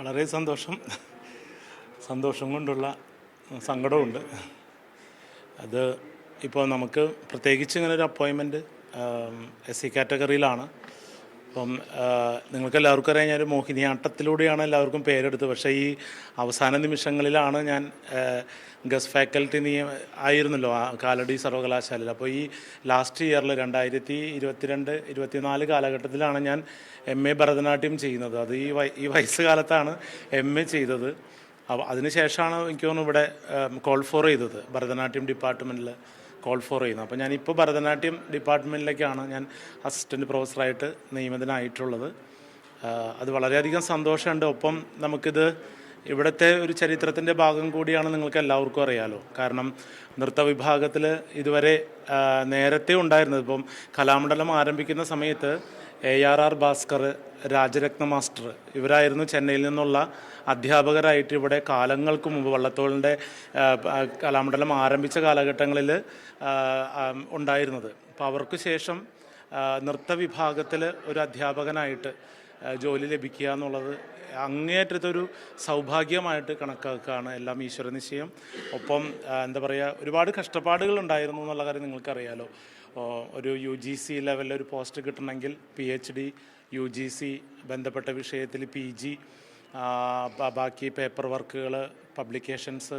വളരെ സന്തോഷം. സന്തോഷം കൊണ്ടുള്ള സങ്കടമുണ്ട്. അത് ഇപ്പോൾ നമുക്ക് പ്രത്യേകിച്ച് ഇങ്ങനൊരു അപ്പോയിൻമെൻറ്റ് SC കാറ്റഗറിയിലാണ്. അപ്പം നിങ്ങൾക്കെല്ലാവർക്കും അറിയാം, ഞാനൊരു മോഹിനിയാട്ടത്തിലൂടെയാണ് എല്ലാവർക്കും പേരെടുത്തത്. പക്ഷേ ഈ അവസാന നിമിഷങ്ങളിലാണ് ഞാൻ ഗസ്റ്റ് ഫാക്കൽറ്റി ആയിരുന്നല്ലോ കാലടി സർവകലാശാലയിൽ. അപ്പോൾ ഈ ലാസ്റ്റ് ഇയറിൽ 2022-24 കാലഘട്ടത്തിലാണ് ഞാൻ MA ഭരതനാട്യം ചെയ്യുന്നത്. അത് ഈ വയസ്സ് കാലത്താണ് MA ചെയ്തത്. അതിനുശേഷമാണ് എനിക്ക് തോന്നുന്നു ഇവിടെ കോൾ ഫോർ ചെയ്തത്, ഭരതനാട്യം ഡിപ്പാർട്ട്മെൻറ്റിൽ കോൾ ഫോർ ചെയ്യുന്നത്. അപ്പോൾ ഞാനിപ്പോൾ ഭരതനാട്യം ഡിപ്പാർട്ട്മെൻറ്റിലേക്കാണ് ഞാൻ അസിസ്റ്റൻറ്റ് പ്രൊഫസറായിട്ട് നിയമിതനായിട്ടുള്ളത്. അത് വളരെയധികം സന്തോഷമുണ്ട്. ഒപ്പം നമുക്കിത് ഇവിടുത്തെ ഒരു ചരിത്രത്തിൻ്റെ ഭാഗം കൂടിയാണ്, നിങ്ങൾക്ക് എല്ലാവർക്കും അറിയാലോ. കാരണം നൃത്ത വിഭാഗത്തിൽ ഇതുവരെ നേരത്തെ ഉണ്ടായിരുന്നത്, ഇപ്പം കലാമണ്ഡലം ആരംഭിക്കുന്ന സമയത്ത് ARR ഭാസ്കർ, രാജരത്ന മാസ്റ്റർ ഇവരായിരുന്നു ചെന്നൈയിൽ നിന്നുള്ള അധ്യാപകരായിട്ട് ഇവിടെ കാലങ്ങൾക്ക് മുമ്പ് വള്ളത്തോളിൻ്റെ കലാമണ്ഡലം ആരംഭിച്ച കാലഘട്ടങ്ങളിൽ ഉണ്ടായിരുന്നത്. അപ്പോൾ അവർക്ക് ശേഷം നൃത്ത വിഭാഗത്തിൽ ഒരു അധ്യാപകനായിട്ട് ജോലി ലഭിക്കുക എന്നുള്ളത് അങ്ങേയറ്റത്തൊരു സൗഭാഗ്യമായിട്ട് കണക്കാക്കുകയാണ്. എല്ലാം ഈശ്വര നിശ്ചയം. ഒപ്പം എന്താ പറയുക, ഒരുപാട് കഷ്ടപ്പാടുകൾ ഉണ്ടായിരുന്നു എന്നുള്ള കാര്യം നിങ്ങൾക്കറിയാലോ. ഒരു UGC ലെവലിൽ ഒരു പോസ്റ്റ് കിട്ടണമെങ്കിൽ PhD, UGC, ബന്ധപ്പെട്ട വിഷയത്തിൽ PG, ബാക്കി പേപ്പർ വർക്കുകൾ, പബ്ലിക്കേഷൻസ്,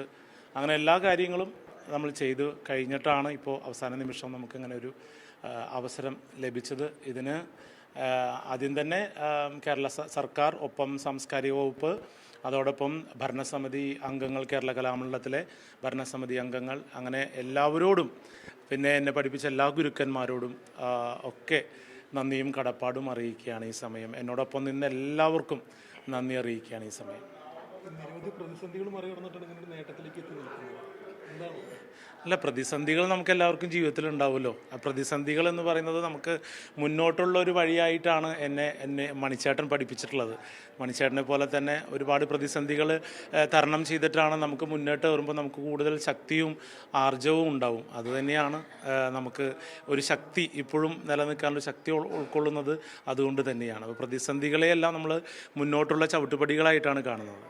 അങ്ങനെ എല്ലാ കാര്യങ്ങളും നമ്മൾ ചെയ്തു കഴിഞ്ഞിട്ടാണ് ഇപ്പോൾ അവസാന നിമിഷം നമുക്കിങ്ങനെ ഒരു അവസരം ലഭിച്ചത്. ഇതിന് ആദ്യം തന്നെ കേരള സർക്കാർ, ഒപ്പം സാംസ്കാരിക വകുപ്പ്, അതോടൊപ്പം ഭരണസമിതി അംഗങ്ങൾ, കേരള കലാമണ്ഡലത്തിലെ ഭരണസമിതി അംഗങ്ങൾ, അങ്ങനെ എല്ലാവരോടും, പിന്നെ എന്നെ പഠിപ്പിച്ച എല്ലാ ഗുരുക്കന്മാരോടും ഒക്കെ നന്ദിയും കടപ്പാടും അറിയിക്കുകയാണ് ഈ സമയം. എന്നോടൊപ്പം നിന്ന് എല്ലാവർക്കും നന്ദി അറിയിക്കുകയാണ് ഈ സമയം. നിരവധി പ്രതിസന്ധികൾ മറികടന്നിട്ടാണ് ഇങ്ങനെ നേട്ടത്തിലേക്ക് എത്തി നിൽക്കുന്നത്. എന്താണ്? അല്ല, പ്രതിസന്ധികൾ നമുക്ക് എല്ലാവർക്കും ജീവിതത്തിൽ ഉണ്ടാവുമല്ലോ. ആ പ്രതിസന്ധികൾ എന്ന് പറയുന്നത് നമുക്ക് മുന്നോട്ടുള്ള ഒരു വഴിയായിട്ടാണ് എന്നെ മണിച്ചേട്ടൻ പഠിപ്പിച്ചിട്ടുള്ളത്. മണിച്ചേട്ടനെ പോലെ തന്നെ ഒരുപാട് പ്രതിസന്ധികൾ തരണം ചെയ്തിട്ടാണ് നമുക്ക് മുന്നോട്ട് വരുമ്പോൾ നമുക്ക് കൂടുതൽ ശക്തിയും ആർജവും ഉണ്ടാവും. അതുതന്നെയാണ് നമുക്ക് ഒരു ശക്തി, ഇപ്പോഴും നിലനിൽക്കാനുള്ള ശക്തി ഉൾക്കൊള്ളുന്നത് അതുകൊണ്ട് തന്നെയാണ്. അപ്പോൾ പ്രതിസന്ധികളെയെല്ലാം നമ്മൾ മുന്നോട്ടുള്ള ചവിട്ടുപടികളായിട്ടാണ് കാണുന്നത്.